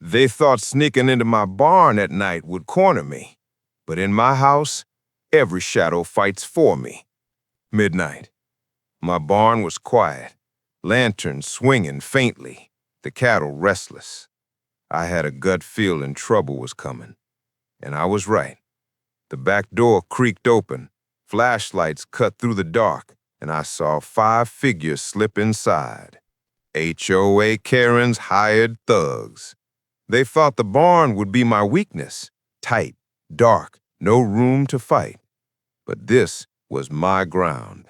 They thought sneaking into my barn at night would corner me. But in my house, every shadow fights for me. Midnight. My barn was quiet, lanterns swinging faintly, the cattle restless. I had a gut feeling trouble was coming. And I was right. The back door creaked open, flashlights cut through the dark, and I saw 5 figures slip inside. HOA Karen's hired thugs. They thought the barn would be my weakness. Tight, dark, no room to fight. But this was my ground.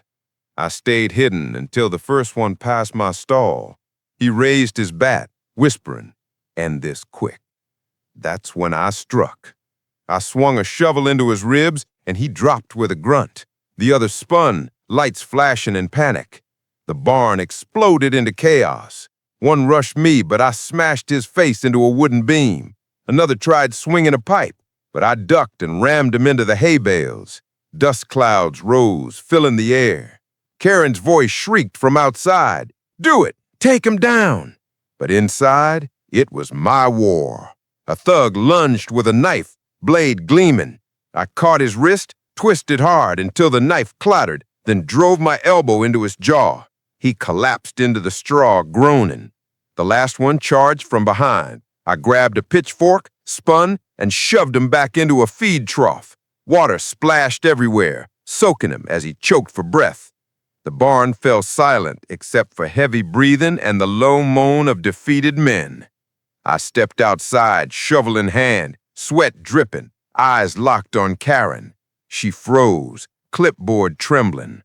I stayed hidden until the first one passed my stall. He raised his bat, whispering, "End this quick." That's when I struck. I swung a shovel into his ribs, and he dropped with a grunt. The other spun, lights flashing in panic. The barn exploded into chaos. One rushed me, but I smashed his face into a wooden beam. Another tried swinging a pipe, but I ducked and rammed him into the hay bales. Dust clouds rose, filling the air. Karen's voice shrieked from outside, "Do it! Take him down!" But inside, it was my war. A thug lunged with a knife, blade gleaming. I caught his wrist, twisted hard until the knife clattered, then drove my elbow into his jaw. He collapsed into the straw, groaning. The last one charged from behind. I grabbed a pitchfork, spun, and shoved him back into a feed trough. Water splashed everywhere, soaking him as he choked for breath. The barn fell silent except for heavy breathing and the low moan of defeated men. I stepped outside, shovel in hand, sweat dripping, eyes locked on Karen. She froze, clipboard trembling.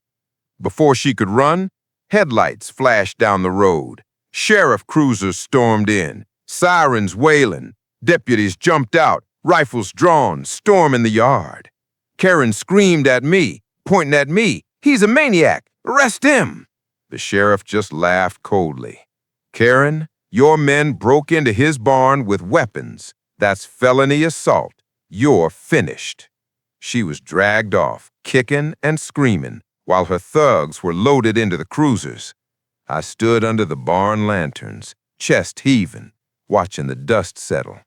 Before she could run, headlights flashed down the road. Sheriff cruisers stormed in, sirens wailing. Deputies jumped out, rifles drawn, storming the yard. Karen screamed at me, pointing at me. "He's a maniac! Arrest him!" The sheriff just laughed coldly. "Karen, your men broke into his barn with weapons. That's felony assault. You're finished." She was dragged off, kicking and screaming, while her thugs were loaded into the cruisers. I stood under the barn lanterns, chest heaving, watching the dust settle.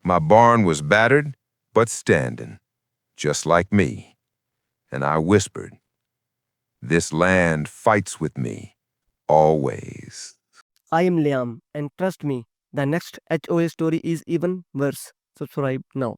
My barn was battered, but standing, just like me. And I whispered, "This land fights with me, always." I am Liam, and trust me, the next HOA story is even worse. Subscribe now.